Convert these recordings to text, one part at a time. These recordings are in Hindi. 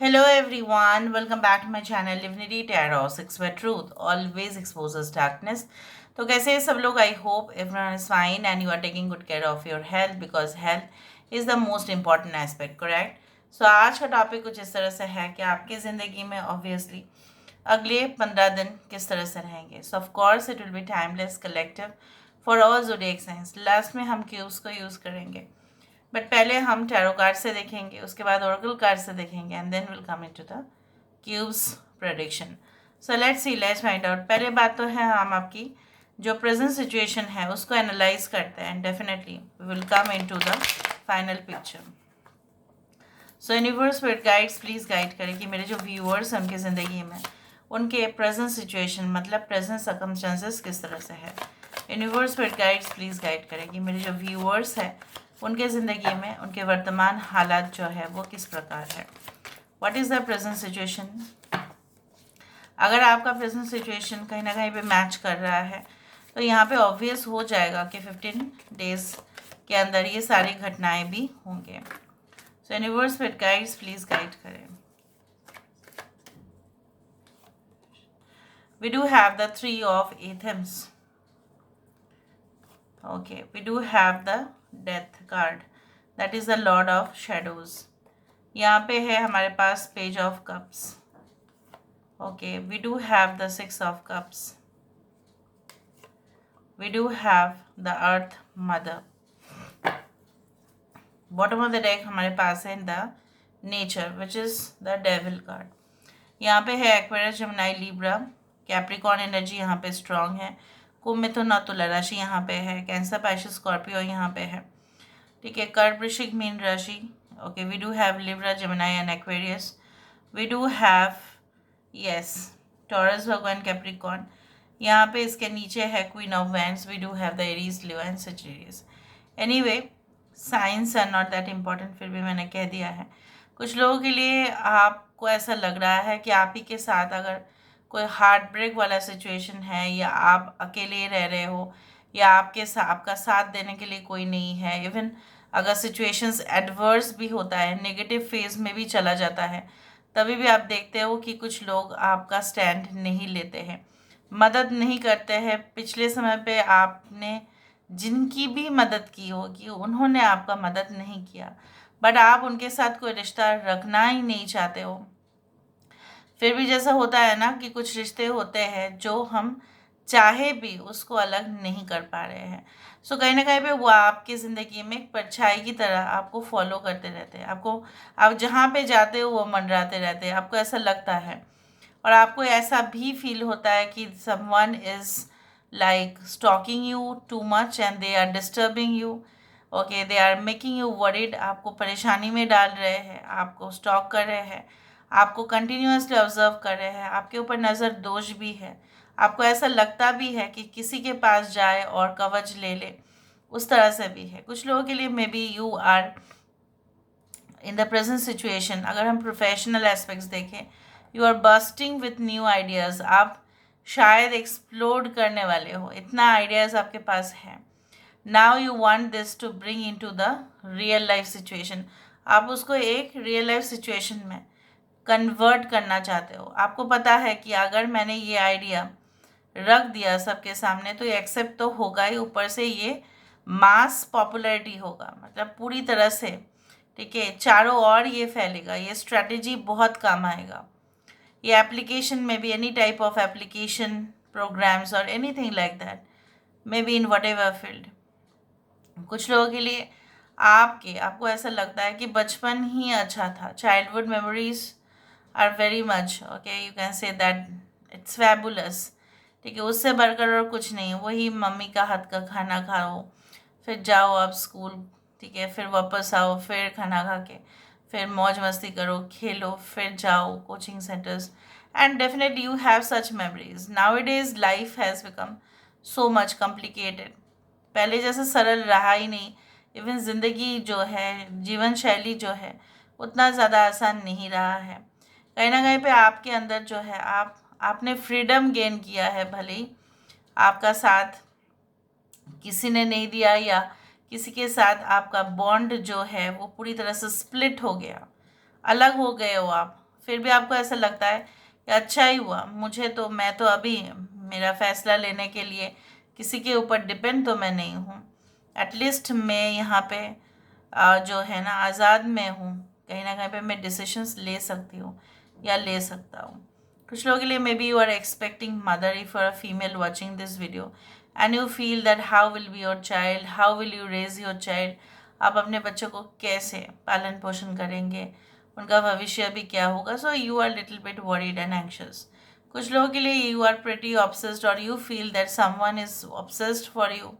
Hello everyone, welcome back to my channel Divinity Tarot 6 where truth always exposes darkness. तो कैसे हैं सब लोग? I hope everyone is fine and you are taking good care of your health because health is the most important aspect, correct? So आज का टॉपिक कुछ इस तरह से है कि आपकी ज़िंदगी में ऑब्वियसली अगले 15 दिन किस तरह से रहेंगे. सो of course it will be timeless collective for all zodiac science. Last में हम क्यूब्स को यूज़ करेंगे, बट पहले हम टैरो कार्ड से देखेंगे, उसके बाद ओरेकल कार्ड से देखेंगे and then will come into the cubes prediction. So let's see, let's find out. पहले बात तो है हम आपकी जो प्रेजेंट सिचुएशन है उसको एनालाइज करते हैं and definitely we will come into the final picture. So universe with guides please guide करें कि मेरे जो व्यूअर्स हैं उनकी ज़िंदगी में उनके प्रेजेंट सिचुएशन मतलब प्रेजेंट सर्कमस्टांसेस किस तरह से है. Universe with guides please guide करें कि मेरे जो व्यूअर्स हैं उनके ज़िंदगी में उनके वर्तमान हालात जो है वो किस प्रकार है. What is the present situation. अगर आपका प्रेजेंट सिचुएशन कहीं ना कहीं पे मैच कर रहा है तो यहाँ पे ऑब्वियस हो जाएगा कि 15 डेज के अंदर ये सारी घटनाएं भी होंगे. सो universe with guides please guide करें. we do have the 3 of Athens. Okay, we do have the death card, that is the Lord of Shadows. यहाँ पे है हमारे पास page of cups. Okay, we do have the 6 of Cups. We do have the earth mother. Bottom of the deck हमारे पास है the nature which is the devil card. यहाँ पे है Aquarius, Gemini, Libra, Capricorn energy यहाँ पे स्ट्रांग है. कुंभ, मिथुन और तुला राशि यहाँ पे है. कैंसर, पाइसेस, स्कॉर्पियो यहाँ पे है. ठीक है, कर्क, वृश्चिक, मीन राशि. Okay, we do have Libra, Gemini and Aquarius. We do have yes Taurus, भगवान, कैप्रिकॉर्न. यहाँ पे इसके नीचे है queen of wands. We do have the Aries, Leo and Sagittarius. Anyway, science are not that important, फिर भी मैंने कह दिया है. कुछ लोगों के लिए आपको ऐसा लग रहा है कि आप ही के साथ अगर कोई हार्ट ब्रेक वाला सिचुएशन है या आप अकेले रह रहे हो या आपका साथ देने के लिए कोई नहीं है. इवन अगर सिचुएशंस एडवर्स भी होता है, नेगेटिव फेज में भी चला जाता है, तभी भी आप देखते हो कि कुछ लोग आपका स्टैंड नहीं लेते हैं, मदद नहीं करते हैं. पिछले समय पे आपने जिनकी भी मदद की होगी उन्होंने आपका मदद नहीं किया, बट आप उनके साथ कोई रिश्ता रखना ही नहीं चाहते हो. फिर भी जैसा होता है ना कि कुछ रिश्ते होते हैं जो हम चाहे भी उसको अलग नहीं कर पा रहे हैं. सो कहीं ना कहीं पे वो आपकी ज़िंदगी में एक परछाई की तरह आपको फॉलो करते रहते हैं. आप जहाँ पे जाते हो वो मंडराते रहते हैं. आपको ऐसा लगता है और आपको ऐसा भी फील होता है कि someone is like stalking you too much and they are disturbing you. Okay, they are making you worried. आपको परेशानी में डाल रहे हैं, आपको स्टॉक कर रहे हैं, आपको कंटिन्यूसली ऑब्जर्व कर रहे हैं, आपके ऊपर नज़र दोष भी है. आपको ऐसा लगता भी है कि किसी के पास जाए और कवच ले ले, उस तरह से भी है. कुछ लोगों के लिए maybe you are in the present situation. अगर हम प्रोफेशनल एस्पेक्ट्स देखें, you are busting with new ideas. आप शायद एक्सप्लोड करने वाले हो, इतना आइडियाज़ आपके पास है. Now you want this to bring into the real life situation. आप उसको एक रियल लाइफ सिचुएशन में कन्वर्ट करना चाहते हो. आपको पता है कि अगर मैंने ये आइडिया रख दिया सबके सामने तो ये एक्सेप्ट तो होगा ही, ऊपर से ये मास पॉपुलैरिटी होगा, मतलब पूरी तरह से. ठीक है, चारों ओर ये फैलेगा. ये स्ट्रैटेजी बहुत काम आएगा. ये एप्लीकेशन में भी, any type of application, programs और anything like that, maybe in whatever field. कुछ लोगों के लिए आपको ऐसा लगता है कि बचपन ही अच्छा था. Childhood memories are very much okay, you can say that it's fabulous. ठीक है, उससे बढ़कर और कुछ नहीं. वही मम्मी का हाथ का खाना खाओ, फिर जाओ आप स्कूल. ठीक है, फिर वापस आओ, फिर खाना खा के फिर मौज मस्ती करो, खेलो, फिर जाओ coaching centres. And definitely you have such memories. Now it is life has become so much complicated. पहले जैसे सरल रहा ही नहीं. इवन ज़िंदगी जो है, जीवन शैली जो है, उतना ज़्यादा आसान नहीं रहा है. कहीं ना कहीं पे आपके अंदर जो है आपने फ्रीडम गेन किया है. भले ही आपका साथ किसी ने नहीं दिया या किसी के साथ आपका बॉन्ड जो है वो पूरी तरह से स्प्लिट हो गया, अलग हो गए हो आप. फिर भी आपको ऐसा लगता है कि अच्छा ही हुआ, मैं तो अभी मेरा फैसला लेने के लिए किसी के ऊपर डिपेंड तो मैं नहीं हूँ, एटलीस्ट मैं यहाँ पे जो है ना आज़ाद में हूँ, कहीं ना कहीं पे मैं डिसीशंस ले सकती हूँ या ले सकता हूँ। कुछ लोगों के लिए maybe you are expecting mother if are a female watching this video and you feel that how will be your child, how will you raise your child, आप अपने बच्चों को कैसे पालन पोषण करेंगे, उनका भविष्य भी क्या होगा। So you are little bit worried and anxious. कुछ लोगों के लिए यू आर प्रिटी ऑब्सेस्ड और you feel that someone is obsessed for you,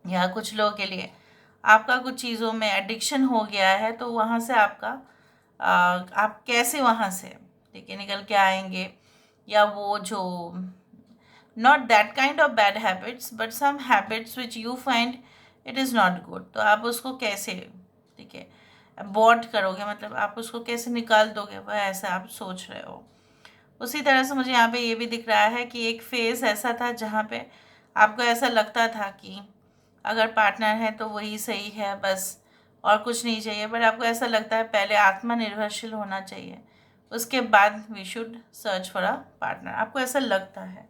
या कुछ लोगों के लिए आपका कुछ चीज़ों में एडिक्शन हो गया है, तो वहाँ से आप कैसे वहाँ से ठीक है निकल के आएंगे, या वो जो not that kind of bad habits but some habits which you find it is not good, तो आप उसको कैसे ठीक है अबॉर्ट करोगे, मतलब आप उसको कैसे निकाल दोगे, वह ऐसा आप सोच रहे हो। उसी तरह से मुझे यहाँ पे ये भी दिख रहा है कि एक फेज़ ऐसा था जहाँ पे आपको ऐसा लगता था कि अगर पार्टनर है तो वही सही है बस, और कुछ नहीं चाहिए, बट आपको ऐसा लगता है पहले आत्मनिर्भरशील होना चाहिए, उसके बाद we should search for a partner, आपको ऐसा लगता है।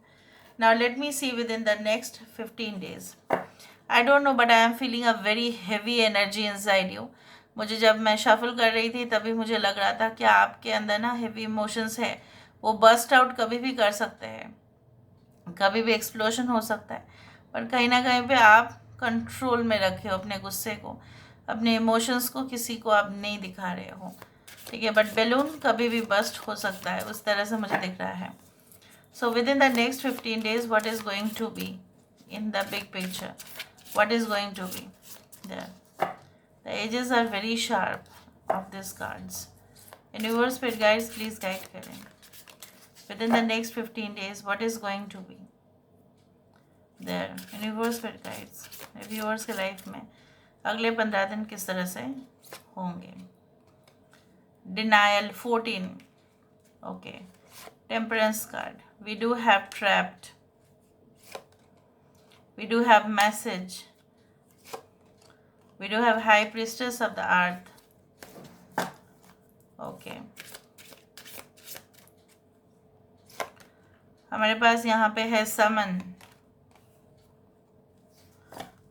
Now let me see within the next 15 days। I don't know but I am feeling a very heavy energy inside you. मुझे जब मैं शफल कर रही थी तभी मुझे लग रहा था कि आपके अंदर ना हैवी इमोशंस है, वो बस्ट आउट कभी भी कर सकते हैं, कभी भी एक्सप्लोजन हो सकता है, पर कहीं ना कहीं पे आप कंट्रोल में रखे हो अपने गुस्से को, अपने इमोशंस को, किसी को आप नहीं दिखा रहे हो, ठीक है, बट बैलून कभी भी बस्ट हो सकता है, उस तरह से मुझे दिख रहा है। So within the next 15 days what is going to be in the big picture, what is going to be there, the edges are very sharp of this cards. Universe spirit guides please guide करें within the next 15 days what is going to be there, universe spirit guides viewers के लाइफ में अगले 15 दिन किस तरह से होंगे। Denial 14, okay, temperance card, we do have trapped, we do have message, we do have high priestess of the earth, okay, हमारे पास यहाँ पे है समन,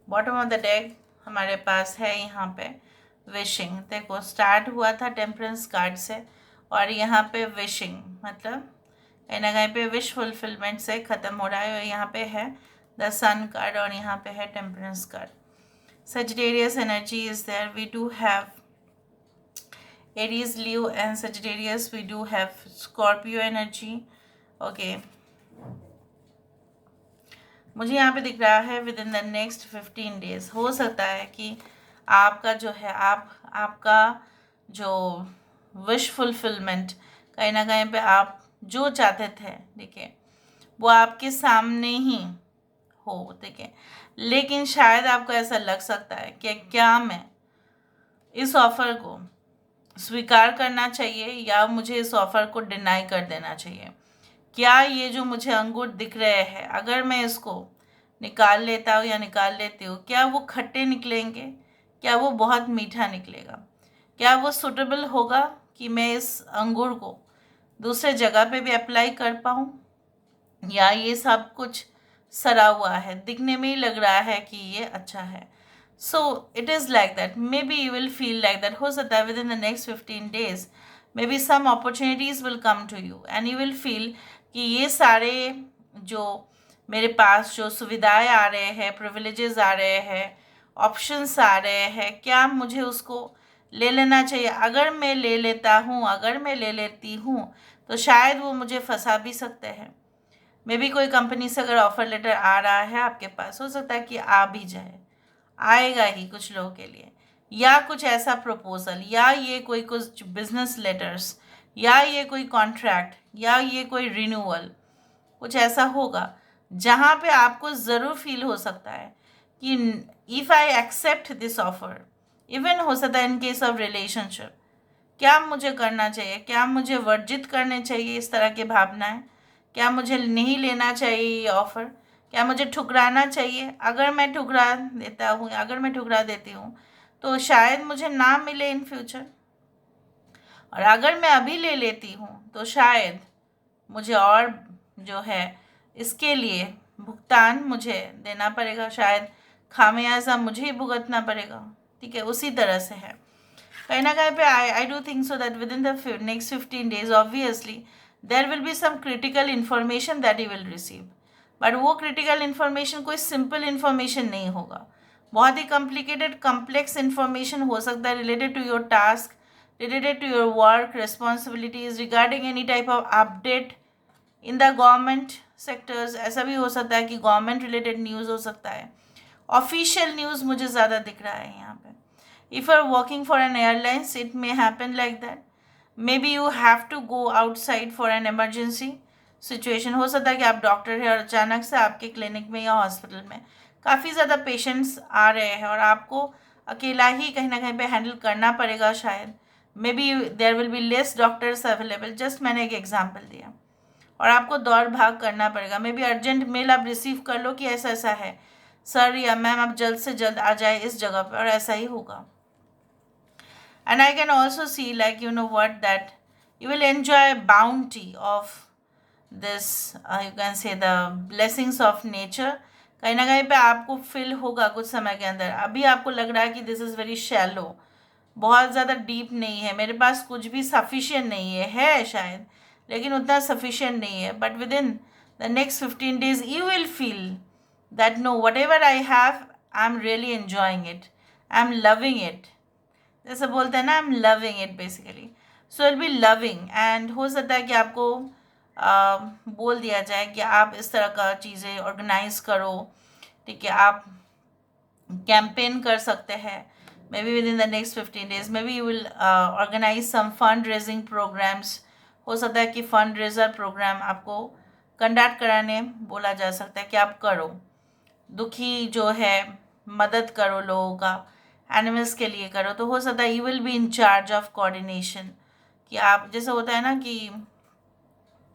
बॉटम ऑफ द डेक हमारे पास है यहाँ पे विशिंग। देखो स्टार्ट हुआ था टेम्परेंस कार्ड से और यहाँ पे विशिंग मतलब कहीं ना कहीं पे विश फुलफिलमेंट से ख़त्म हो रहा है, और यहाँ पे है द सन कार्ड और यहाँ पे है temperance card. Sagittarius energy is there, we do have Aries, Leo and Sagittarius, we do have Scorpio energy, okay. मुझे यहाँ पे दिख रहा है within the next 15 days हो सकता है कि आपका जो है आपका जो विश फुलफिलमेंट कहीं ना कहीं पे आप जो चाहते थे ठीक है वो आपके सामने ही हो, ठीक है, लेकिन शायद आपको ऐसा लग सकता है कि क्या मैं इस ऑफ़र को स्वीकार करना चाहिए या मुझे इस ऑफ़र को डिनाई कर देना चाहिए। क्या ये जो मुझे अंगूर दिख रहे हैं अगर मैं इसको निकाल लेता हूँ या निकाल लेती हूँ, क्या वो खट्टे निकलेंगे, क्या वो बहुत मीठा निकलेगा, क्या वो सूटेबल होगा कि मैं इस अंगूर को दूसरे जगह पे भी अप्लाई कर पाऊँ, या ये सब कुछ सड़ा हुआ है, दिखने में ही लग रहा है कि ये अच्छा है। So it is like that, maybe you will feel like that. हो सकता है within the next 15 days maybe some opportunities will come to you and you will feel कि ये सारे जो मेरे पास जो सुविधाएं आ रहे हैं, प्रिविलेजेस आ रहे हैं, ऑप्शंस आ रहे हैं, क्या मुझे उसको ले लेना चाहिए। अगर मैं ले लेता हूँ, अगर मैं ले लेती हूँ तो शायद वो मुझे फंसा भी सकते हैं। मे बी कोई कंपनी से अगर ऑफ़र लेटर आ रहा है आपके पास, हो सकता है कि आ भी जाए, आएगा ही कुछ लोगों के लिए, या कुछ ऐसा प्रपोजल, या ये कोई कुछ बिजनेस लेटर्स, या ये कोई कॉन्ट्रैक्ट, या ये कोई रिन्यूअल, कुछ ऐसा होगा जहाँ पे आपको ज़रूर फील हो सकता है कि if I accept this offer, even हो सकता है इन केस ऑफ रिलेशनशिप, क्या मुझे करना चाहिए, क्या मुझे वर्जित करने चाहिए इस तरह की भावनाएं, क्या मुझे नहीं लेना चाहिए ये ऑफ़र, क्या मुझे ठुकराना चाहिए। अगर मैं ठुकरा देता हूँ, अगर मैं ठुकरा देती हूँ तो शायद मुझे ना मिले इन फ्यूचर, और अगर मैं अभी ले लेती हूँ तो शायद मुझे और जो है इसके लिए भुगतान मुझे देना पड़ेगा, शायद खामियाजा मुझे ही भुगतना पड़ेगा। ठीक है, उसी तरह से है कहीं ना कहीं पे I do think so that within the next 15 days obviously there will be some critical information that you will receive, but वो क्रिटिकल इन्फॉर्मेशन कोई सिंपल इन्फॉर्मेशन नहीं होगा, बहुत ही कॉम्प्लिकेटेड कॉम्प्लेक्स इन्फॉर्मेशन हो सकता है related to your task, related to your work responsibilities, regarding any type of update in the government sectors। ऐसा भी हो सकता है कि गवर्नमेंट रिलेटेड न्यूज़ हो सकता है, ऑफिशियल न्यूज़ मुझे ज़्यादा दिख रहा है यहाँ पे। If you are working for an airlines it may happen like that, maybe you have to go outside for an emergency situation. हो सकता है कि आप डॉक्टर हैं और अचानक से आपके क्लिनिक में या हॉस्पिटल में काफ़ी ज़्यादा पेशेंट्स आ रहे हैं और आपको अकेला ही कहीं ना कहीं पे हैंडल करना पड़ेगा शायद, maybe there will be less doctors available, just मैंने एक एग्जांपल दिया, और आपको दौड़ भाग करना पड़ेगा। मे बी अर्जेंट मेल आप रिसीव कर लो कि ऐसा ऐसा है सर या मैम, आप जल्द से जल्द आ जाए इस जगह पर, और ऐसा ही होगा। And I can also see like you know what that you will enjoy bounty of this, you can से द ब्लेसिंग्स ऑफ नेचर। कहीं ना कहीं पे आपको फील होगा कुछ समय के अंदर, अभी आपको लग रहा है कि दिस इज़ वेरी शैलो, बहुत ज़्यादा डीप नहीं है, मेरे पास कुछ भी सफिशिएंट नहीं है शायद, लेकिन उतना सफिशिएंट नहीं है, but with in the next 15 days you will feel that know what ever I have I am really enjoying it, I am loving it, जैसे बोलते हैं ना, I am loving it basically. So will be loving, and हो सकता है कि आपको बोल दिया जाए कि आप इस तरह का चीज़ें ऑर्गेनाइज करो। ठीक है, आप कैंपेन कर सकते हैं, maybe within the next 15 days maybe you will organize some fundraising programs। हो सकता है कि फंड रेजर प्रोग्राम आपको कंडक्ट कराने बोला जा सकता है कि आप करो, दुखी जो है मदद करो लोगों का, एनिमल्स के लिए करो। तो हो सकता है you will be in charge of coordination, कि आप जैसे होता है ना कि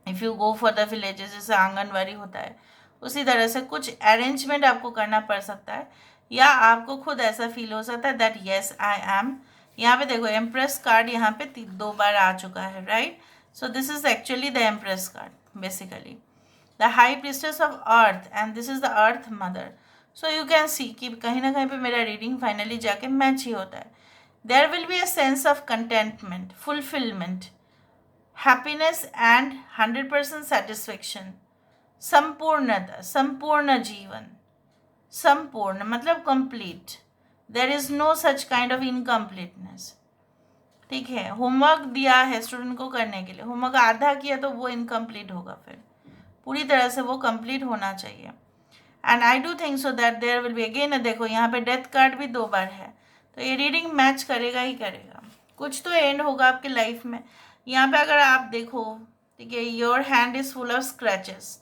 if you go for the villages, जैसे आंगनवाड़ी होता है उसी तरह से कुछ अरेंजमेंट आपको करना पड़ सकता है, या आपको खुद ऐसा फील हो सकता है दैट येस आई एम। यहाँ पे देखो एम्प्रेस कार्ड यहाँ पे 2 बार आ चुका है, right. So this is actually the empress card, basically the high priestess of earth, and this is the earth mother. So you can see कि कहीं ना कहीं पे मेरा रीडिंग फाइनली जाके मैच ही होता है। There will be a sense of contentment, fulfilment, happiness and 100% satisfaction, संपूर्णता, संपूर्ण जीवन, संपूर्ण मतलब complete, there is no such kind of incompleteness. ठीक है, होमवर्क दिया है स्टूडेंट को करने के लिए, होमवर्क आधा किया तो वो इनकम्प्लीट होगा, फिर पूरी तरह से वो कंप्लीट होना चाहिए। And I do think so that there will be again, देखो यहाँ पे डेथ कार्ड भी 2 बार है, तो ये रीडिंग मैच करेगा ही करेगा, कुछ तो एंड होगा आपकी लाइफ में। यहाँ पे अगर आप देखो, ठीक है, your hand is full of scratches.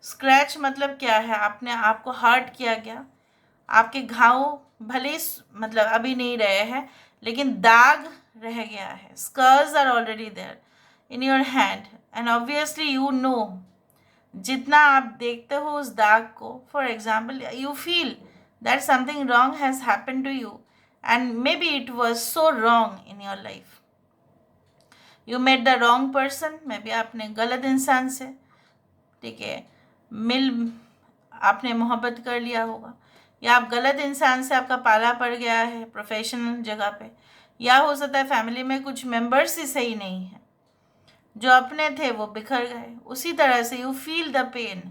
Scratch मतलब क्या है, आपने आपको हर्ट किया गया, आपके घाव भले ही मतलब अभी नहीं रहे हैं लेकिन दाग रह गया है, scars are already there in your hand, and obviously you know, जितना आप देखते हो उस दाग को, for example you feel that something wrong has happen to you, and maybe it was so wrong in your life, you met the wrong person, maybe आपने गलत इंसान से, ठीक है, आपने मोहब्बत कर लिया होगा, या आप गलत इंसान से आपका पाला पड़ गया है प्रोफेशनल जगह पे, या हो सकता है फैमिली में कुछ मेंबर्स ही सही नहीं है, जो अपने थे वो बिखर गए। उसी तरह से you feel the pain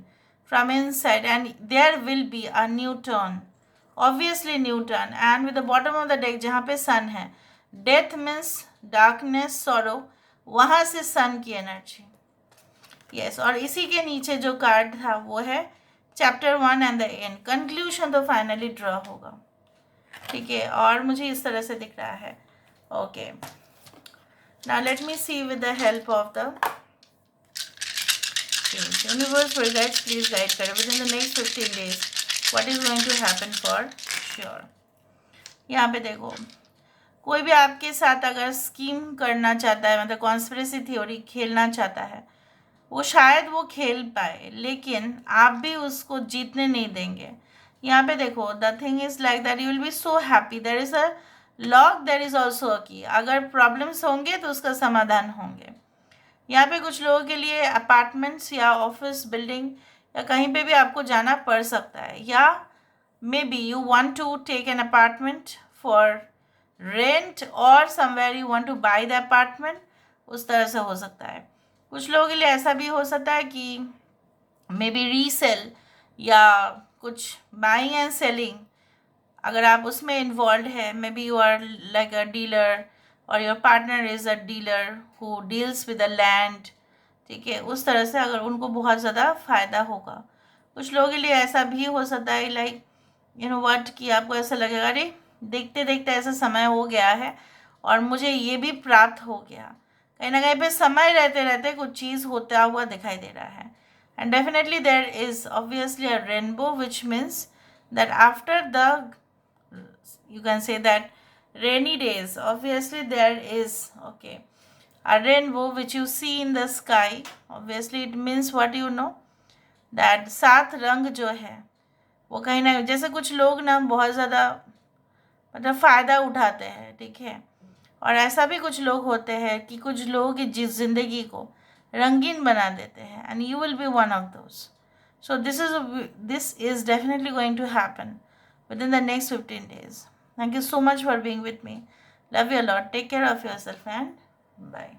from inside, and there will be a new turn, obviously new turn. And with the bottom of the deck जहाँ पे सन है, डेथ मीन्स डार्कनेस, सॉरो, वहाँ से सन की एनर्जी, यस। और इसी के नीचे जो कार्ड था वो है chapter 1 and the end, conclusion तो फाइनली ड्रॉ होगा, ठीक है, और मुझे इस तरह से दिख रहा है। Okay, now let me see with the help of the universe for guides, please guide करो within the next 15 days what is going to happen for sure. यहाँ पे देखो, कोई भी आपके साथ अगर स्कीम करना चाहता है, मतलब कॉन्स्पिरेसी थ्योरी खेलना चाहता है, वो शायद वो खेल पाए, लेकिन आप भी उसको जीतने नहीं देंगे। यहाँ पे देखो, the thing is like that you will be so happy, there is a lock there is also a key, अगर प्रॉब्लम्स होंगे तो उसका समाधान होंगे। यहाँ पे कुछ लोगों के लिए अपार्टमेंट्स या ऑफिस बिल्डिंग या कहीं पे भी आपको जाना पड़ सकता है, या maybe you want to take an apartment for rent और somewhere you want to buy the apartment, उस तरह से हो सकता है। कुछ लोगों के लिए ऐसा भी हो सकता है कि मे बी रीसेल या कुछ बाइंग एंड सेलिंग, अगर आप उसमें इन्वॉल्व है, maybe you are like a dealer और your partner is a dealer who deals with the land, ठीक है, उस तरह से अगर उनको बहुत ज़्यादा फ़ायदा होगा। कुछ लोगों के लिए ऐसा भी हो सकता है लाइक यू नो व्हाट, कि आपको ऐसा लगेगा अरे देखते देखते ऐसा समय हो गया है और मुझे ये भी प्राप्त हो गया। कहीं ना कहीं पे समय रहते रहते कुछ चीज़ होता हुआ दिखाई दे रहा है। And definitely there is obviously a rainbow which means that after the, you can say that, rainy days, obviously there is, okay, a rainbow which you see in the sky, obviously it means what, you know, that सात रंग जो है वो कहीं ना, जैसे कुछ लोग ना बहुत ज़्यादा मतलब फ़ायदा उठाते हैं, ठीक है, और ऐसा भी कुछ लोग होते हैं कि कुछ लोगों की जिस ज़िंदगी को रंगीन बना देते हैं, and you will B one of those. So this is definitely going to happen within the next 15 days. Thank you so much for being with me. Love you a lot. Take care of yourself and bye.